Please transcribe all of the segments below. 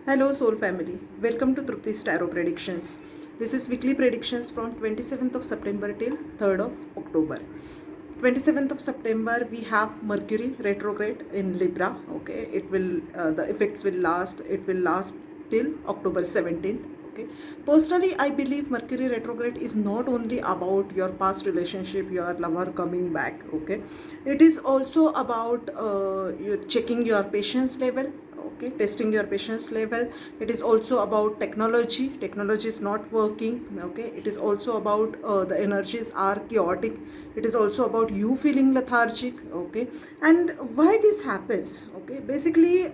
Hello Soul Family, welcome to Trupti's Tarot Predictions. This is weekly predictions from 27th of September till 3rd of October. 27th of September we have Mercury retrograde in Libra. Okay, the effects will last till October 17th. Okay, personally I believe Mercury retrograde is not only about your past relationship, your lover coming back. Okay, it is also about you checking your patience level. Okay, testing your patience level. It is also about technology is not working. Okay, it is also about the energies are chaotic. It is also about you feeling lethargic. Okay, and why this happens? Okay, basically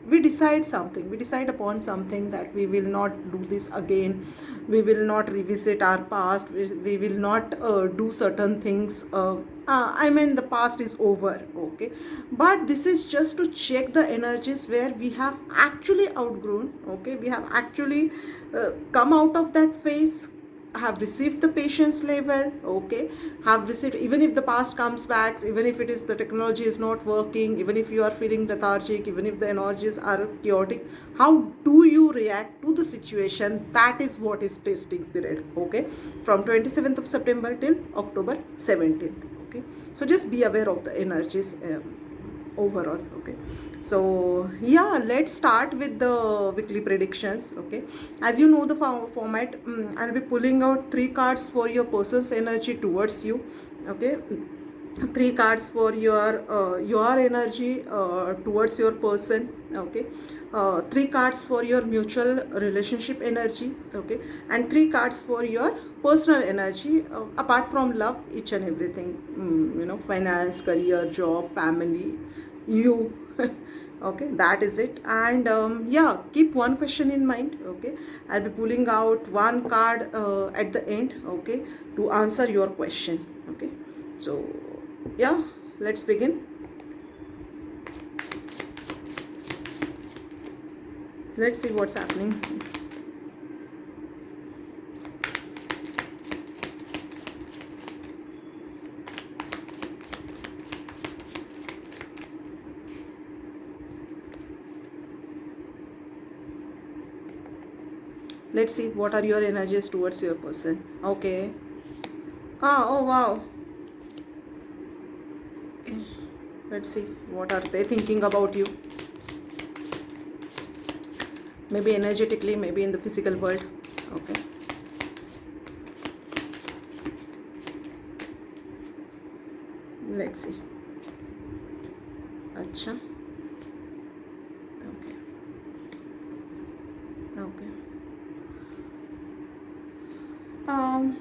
we decide upon something that we will not do this again. We will not revisit our past. We will not do certain things. I mean, the past is over. Okay, but this is just to check the energies where we have actually outgrown. Okay, we have actually come out of that phase, have received the patience level. Okay, have received, even if the past comes back, even if it is the technology is not working, even if you are feeling lethargic, even if the energies are chaotic, how do you react to the situation? That is what is testing period. Okay, from 27th of September till October 17th. Okay, so just be aware of the energies overall. Okay, so yeah, let's start with the weekly predictions. Okay, as you know the format, I'll be pulling out three cards for your person's energy towards you. Okay, three cards for your energy towards your person. Okay, three cards for your mutual relationship energy. Okay, and three cards for your personal energy, apart from love, each and everything, finance, career, job, family, you. Okay, that is it. And yeah, keep one question in mind. Okay, I'll be pulling out one card at the end. Okay, to answer your question. Okay, so yeah, let's begin. Let's see what's happening. Let's see what are your energies towards your person. Okay. Oh wow. Okay. Let's see what are they thinking about you. Maybe energetically, maybe in the physical world. Okay. Let's see. Acha. Okay. Okay. Um,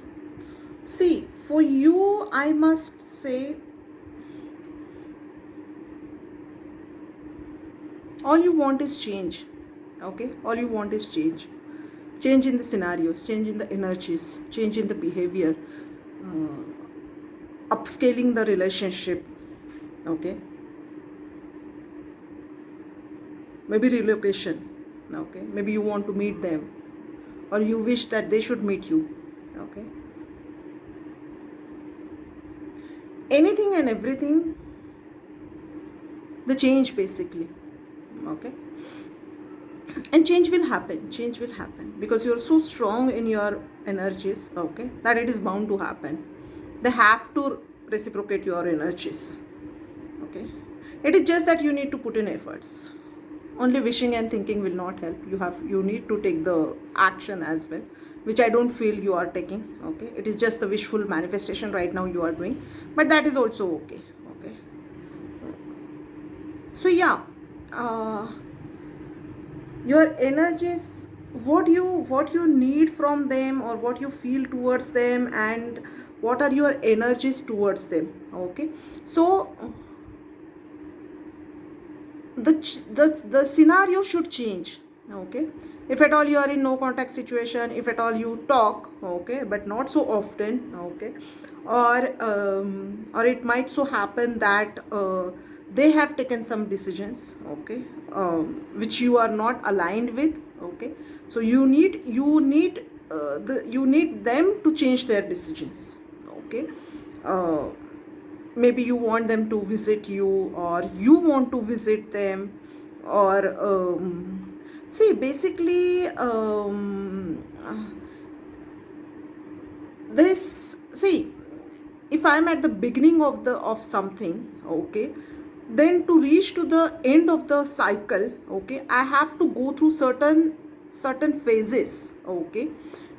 See, for you, I must say, all you want is change. Okay, all you want is change in the scenarios, change in the energies, change in the behavior, upscaling the relationship. Okay, maybe relocation. Okay, maybe you want to meet them, or you wish that they should meet you. Okay, anything and everything, the change basically. Okay, and change will happen because you're so strong in your energies. Okay, that it is bound to happen. They have to reciprocate your energies. Okay, it is just that you need to put in efforts. Only wishing and thinking will not help. You need to take the action as well, which I don't feel you are taking. Okay, it is just the wishful manifestation right now you are doing, but that is also okay. Okay, so yeah, uh, your energies, what you need from them, or what you feel towards them, and what are your energies towards them. Okay, so the scenario should change. Okay, if at all you are in no contact situation, if at all you talk, okay, but not so often. Okay, or it might so happen that they have taken some decisions. Okay, which you are not aligned with. Okay, so you need them to change their decisions. Okay, uh, maybe you want them to visit you, or you want to visit them, or See, basically, this see, if I'm at the beginning of something, okay, then to reach to the end of the cycle, okay, I have to go through certain phases, okay,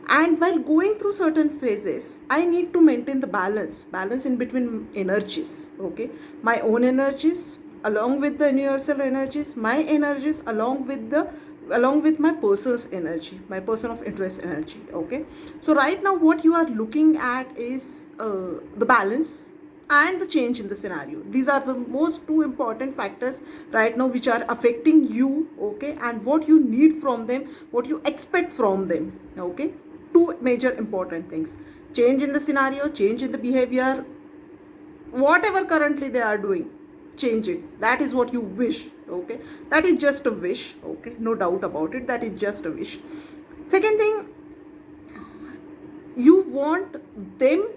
and while going through certain phases, I need to maintain the balance in between energies, okay, my own energies along with the universal energies, my energies along with my person's energy, my person of interest energy, okay. So right now what you are looking at is the balance and the change in the scenario. These are the most two important factors right now which are affecting you, okay, and what you need from them, what you expect from them, okay. Two major important things: change in the scenario, change in the behavior, whatever currently they are doing, change it. That is what you wish, okay. That is just a wish, okay, no doubt about it, that is just a wish. Second thing, you want them,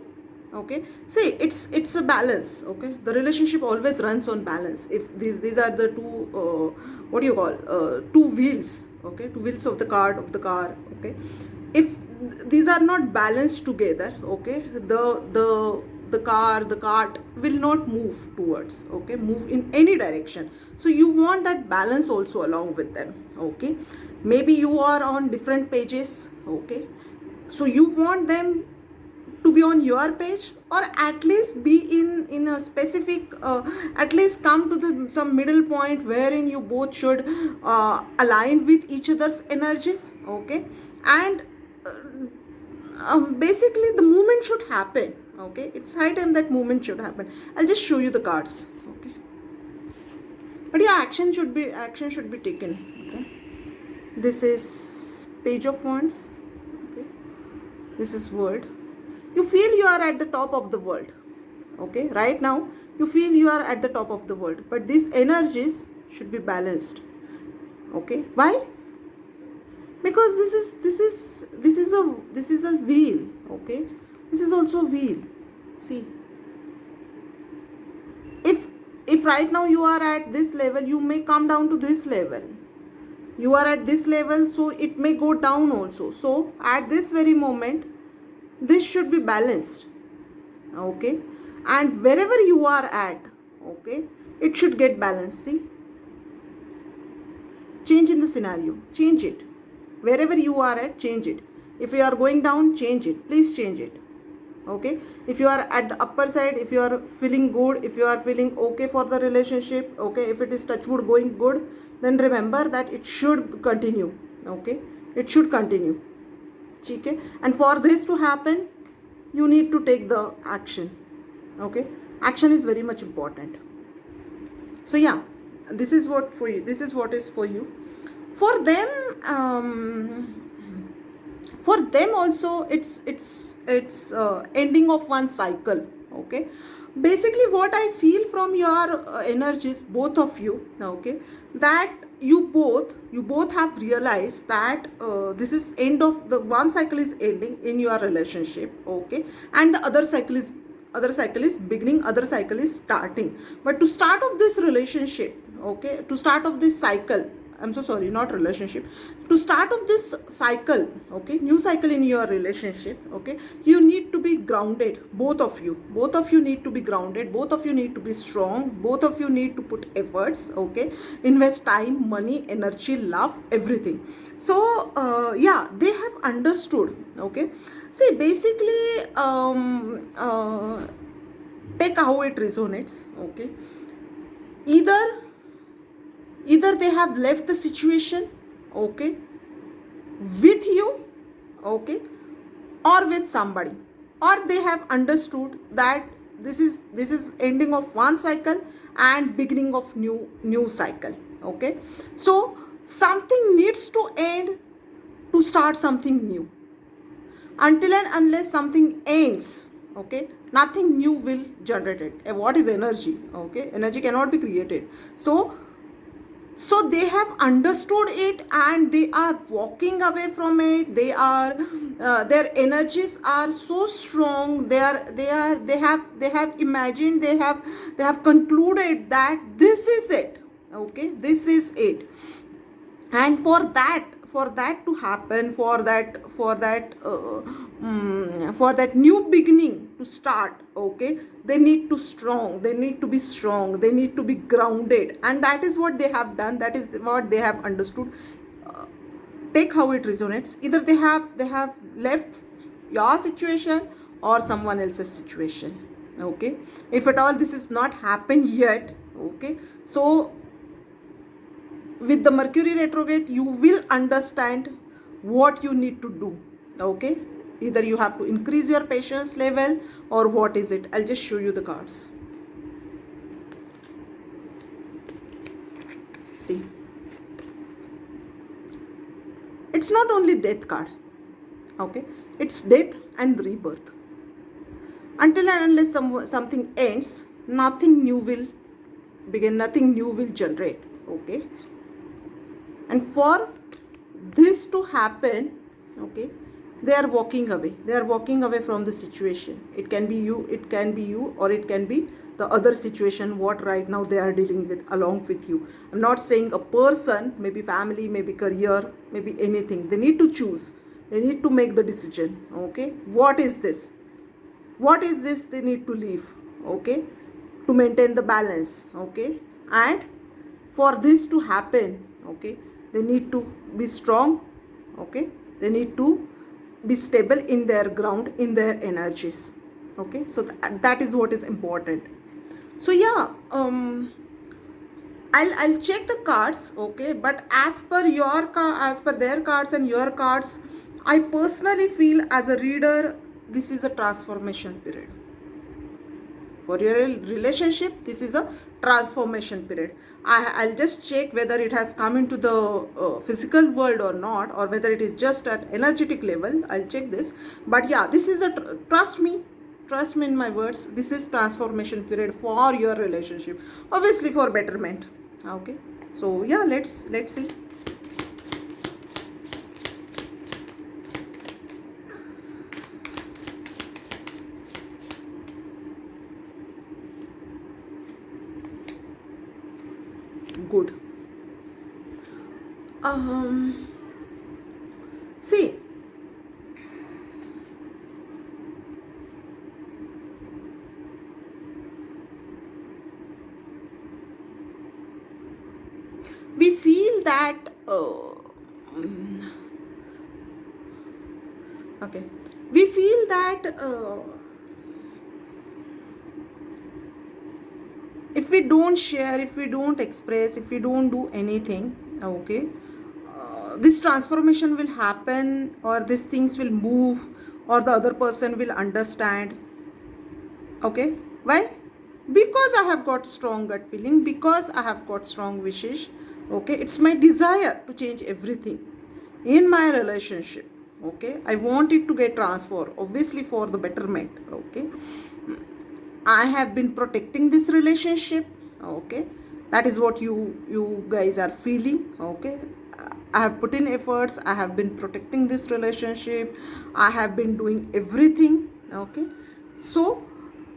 okay. See, it's a balance, okay. The relationship always runs on balance. If these are the two what do you call two wheels, okay, two wheels of the car, okay. If these are not balanced together, okay, the cart will not move towards, okay, move in any direction. So you want that balance also along with them, okay. Maybe you are on different pages, okay, so you want them to be on your page, or at least be in a specific at least come to the some middle point wherein you both should align with each other's energies, okay. And basically the movement should happen, okay. It's high time that movement should happen. I'll just show you the cards, okay. But yeah, action should be taken, okay. This is Page of Wands, okay. This is World. You feel you are at the top of the world, okay. Right now you feel you are at the top of the world, but these energies should be balanced, okay. Why? Because this is a wheel, okay. This is also a wheel. See, if right now you are at this level, you may come down to this level. You are at this level, so it may go down also. So at this very moment, this should be balanced, okay. And wherever you are at, okay, it should get balanced. See, change in the scenario, change it. Wherever you are at, change it. If you are going down, change it. Please change it, okay. If you are at the upper side, if you are feeling good, if you are feeling okay for the relationship, okay, if it is touchwood going good, then remember that it should continue, okay. It should continue, okay. And for this to happen, you need to take the action, okay. Action is very much important. So yeah, this is what for you, this is what is for you. For them also, it's ending of one cycle, okay. Basically what I feel from your energies, both of you, okay, that you both have realized that this is end of the one cycle is ending in your relationship, okay, and the other cycle is beginning, other cycle is starting. But to start off this relationship, okay, to start off this cycle, I'm so sorry, not relationship, to start off this cycle, okay, new cycle in your relationship, okay, you need to be grounded. Both of you need to be grounded, both of you need to be strong, both of you need to put efforts, okay, invest time, money, energy, love, everything. So yeah, they have understood, okay. See, basically take how it resonates, okay. Either they have left the situation, okay, with you, okay, or with somebody, or they have understood that this is ending of one cycle and beginning of new cycle, okay. So something needs to end to start something new. Until and unless something ends, okay, nothing new will generate it. What is energy, okay? Energy cannot be created. So they have understood it and they are walking away from it. They are their energies are so strong. They have imagined, they have concluded that this is it, okay, this is it. and for that to happen, for that new beginning to start, okay, they need to be strong, they need to be grounded, and that is what they have done, that is what they have understood. Take how it resonates. Either they have left your situation or someone else's situation, okay. If at all this is not happened yet, okay, so with the Mercury retrograde you will understand what you need to do, okay. Either you have to increase your patience level, or what is it. I'll just show you the cards. See, it's not only death card, okay, it's death and rebirth. Until and unless something ends, nothing new will begin, nothing new will generate, okay. And for this to happen, okay, they are walking away from the situation. It can be you, or it can be the other situation what right now they are dealing with along with you. I'm not saying a person, maybe family, maybe career, maybe anything. They need to choose, they need to make the decision, okay. What is this they need to leave, okay, to maintain the balance, okay. And for this to happen, okay, they need to be strong, okay, they need to be stable in their ground, in their energies, okay. So that is what is important. So yeah, I'll check the cards, okay, but as per their cards and your cards, I personally feel as a reader, this is a transformation period. For your relationship, this is a transformation period. I'll just check whether it has come into the physical world or not, or whether it is just at energetic level. I'll check this. But yeah, this is trust me in my words, this is transformation period for your relationship, obviously for betterment, okay. So yeah, let's see. Good. See, we feel that okay, we feel that if we don't share, if we don't express, if we don't do anything, okay, this transformation will happen, or these things will move, or the other person will understand, okay. Why? Because I have got strong gut feeling, because I have got strong wishes, okay. It's my desire to change everything in my relationship, okay. I want it to get transformed, obviously for the betterment, okay. I have been protecting this relationship, okay. That is what you guys are feeling, okay. I have put in efforts, I have been protecting this relationship, I have been doing everything, okay. So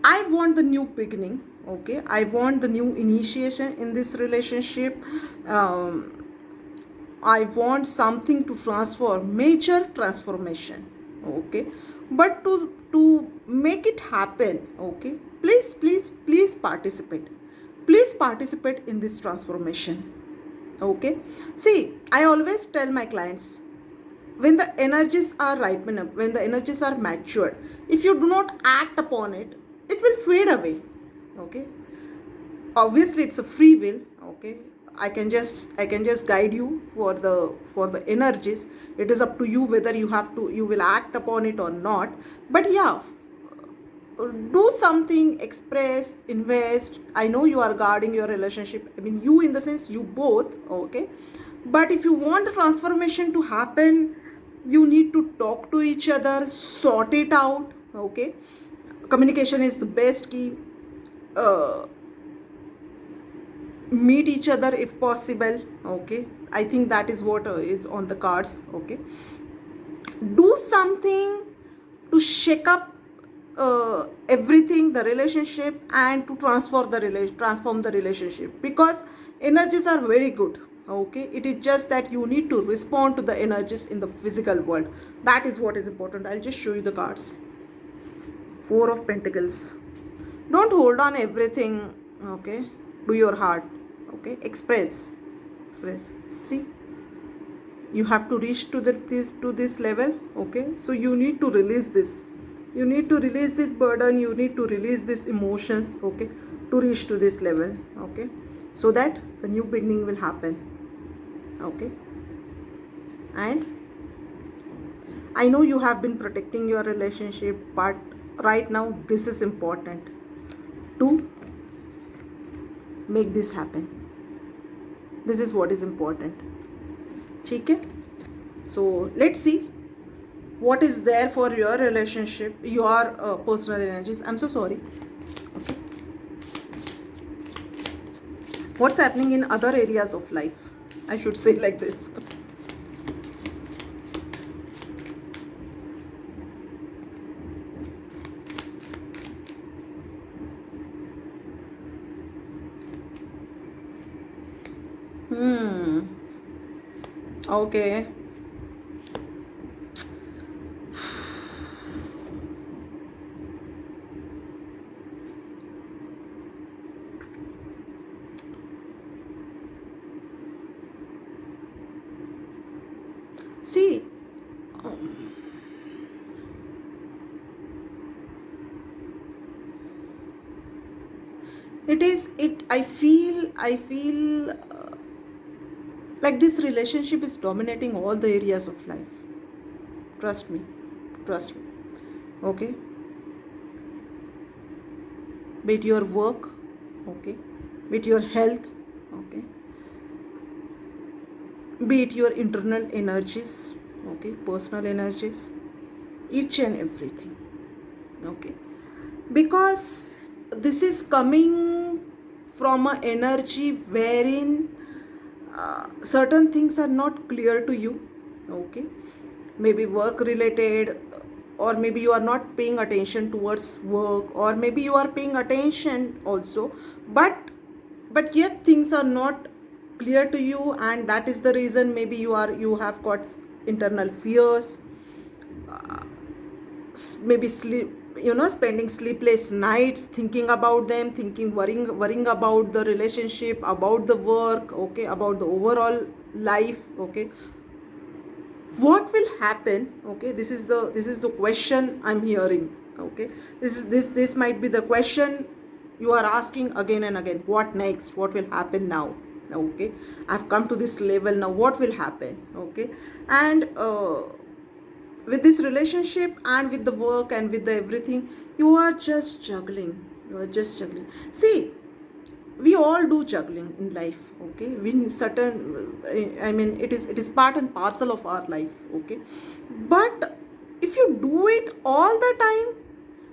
I want the new beginning, okay. I want the new initiation in this relationship. I want something to transform, major transformation, okay. But to make it happen, okay, please participate. Please participate in this transformation, okay. See, I always tell my clients, when the energies are ripened up, when the energies are matured, if you do not act upon it, it will fade away, okay. Obviously it's a free will, okay. I can just guide you for the energies. It is up to you whether you will act upon it or not. But yeah, do something, express, invest. I know you are guarding your relationship, I mean you in the sense you both, okay. But if you want the transformation to happen, you need to talk to each other, sort it out, okay. Communication is the best key. Meet each other if possible, okay. I think that is what is on the cards, okay. Do something to shake up everything, the relationship, and to transform the relationship, because energies are very good, Okay, it is just that you need to respond to the energies in the physical world. That is what is important. I'll just show you the cards. Four of Pentacles. Don't hold on everything. Okay, do your heart. Okay, express. See, you have to reach to this level. Okay, so you need to release this. You need to release this burden. You need to release these emotions. Okay, to reach to this level. Okay, so that the new beginning will happen. Okay, and I know you have been protecting your relationship, but right now this is important to make this happen. This is what is important. ठीक है? So let's see what is there for your relationship, your personal energies. I'm so sorry. Okay. What's happening in other areas of life? I should say like this. Okay. See, I feel like this relationship is dominating all the areas of life. Trust me. Okay, be it your work, okay, be it your health, okay, be it your internal energies, okay, personal energies, each and everything. Okay, because this is coming from an energy wherein certain things are not clear to you. Okay, maybe work related, or maybe you are not paying attention towards work, or maybe you are paying attention also, but yet things are not clear to you, and that is the reason maybe you have got internal fears, maybe spending sleepless nights thinking about them, worrying about the relationship, about the work, okay, about the overall life. Okay, what will happen? Okay, this is the question I'm hearing. Okay, this might be the question you are asking again and again. What next? What will happen now? Okay, I've come to this level now. What will happen? Okay, and with this relationship and with the work and with the everything, you are just juggling. See, we all do juggling in life. Okay, we certain, I mean, it is part and parcel of our life. Okay, but if you do it all the time,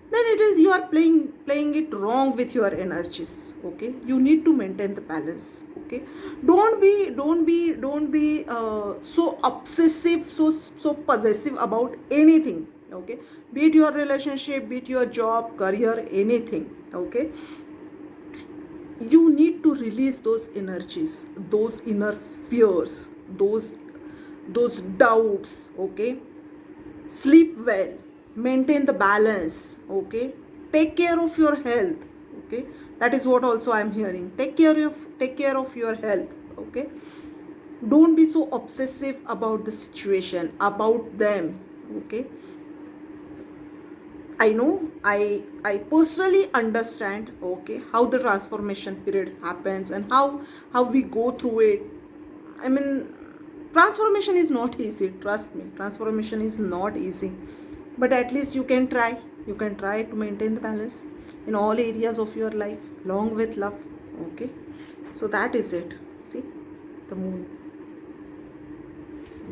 then it is you are playing it wrong with your energies. Okay, you need to maintain the balance. Okay, don't be so obsessive, so possessive about anything. Okay, be it your relationship, be it your job, career, anything. Okay, you need to release those energies, those inner fears, those doubts. Okay, sleep well, maintain the balance. Okay, take care of your health. Okay, that is what also I'm hearing. Take care of your health. Okay, don't be so obsessive about the situation, about them. Okay, I know, I personally understand. Okay, how the transformation period happens and how we go through it. I mean, transformation is not easy. Trust me, transformation is not easy, but at least you can try to maintain the balance in all areas of your life, along with love. Okay, so that is it. See, the moon.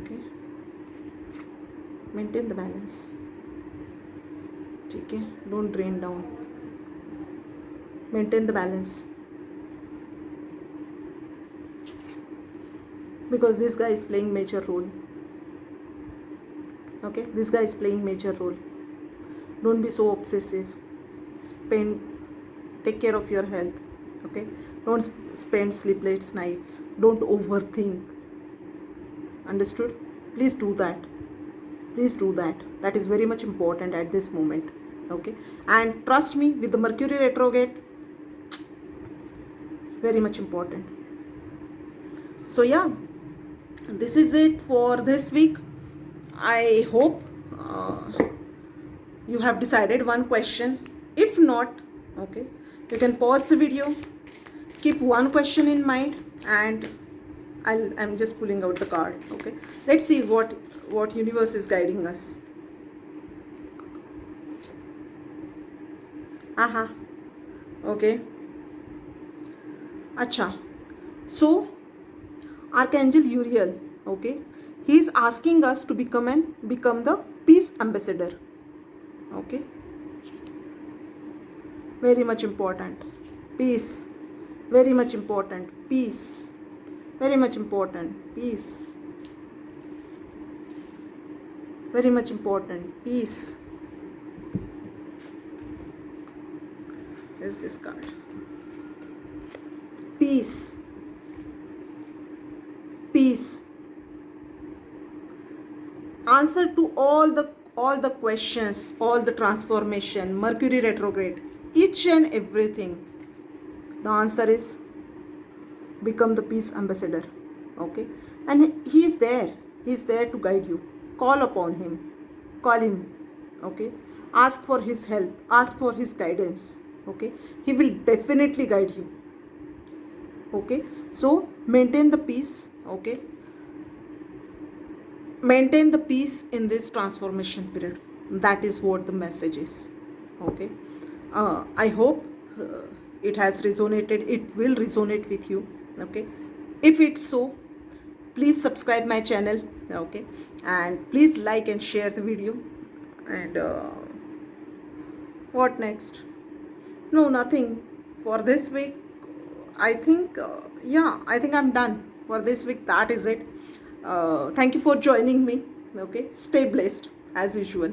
Okay, maintain the balance. Okay, don't drain down, maintain the balance, because this guy is playing major role. Okay, this guy is playing major role. Don't be so obsessive. Spend Take care of your health. Okay, Don't spend sleepless nights. Don't overthink. Understood? Please do that. Please do that. That is very much important at this moment. Okay? And trust me, with the Mercury retrograde, very much important. So yeah, this is it for this week. I hope you have decided one question. If not, okay, you can pause the video, keep one question in mind, and I'm just pulling out the card. Okay, let's see what universe is guiding us. Aha. Okay. Acha. So Archangel Uriel, okay, he is asking us to become the peace ambassador. Okay, very much important. Peace, very much important. Peace, very much important. Peace, very much important. Peace. Is this card? Peace. Peace. Answer to all the questions, all the transformation, Mercury retrograde, each and everything. The answer is become the peace ambassador. Okay, and he is there. He is there to guide you. Call upon him. Call him. Okay, ask for his help. Ask for his guidance. Okay, he will definitely guide you. Okay, so maintain the peace. Okay, maintain the peace in this transformation period. That is what the message is. Okay, I hope it has resonated. It will resonate with you. Okay, if it's so, please subscribe my channel. Okay, and please like and share the video. And what next? No, nothing for this week. I think I think I'm done for this week. That is it. Thank you for joining me. Okay, stay blessed as usual.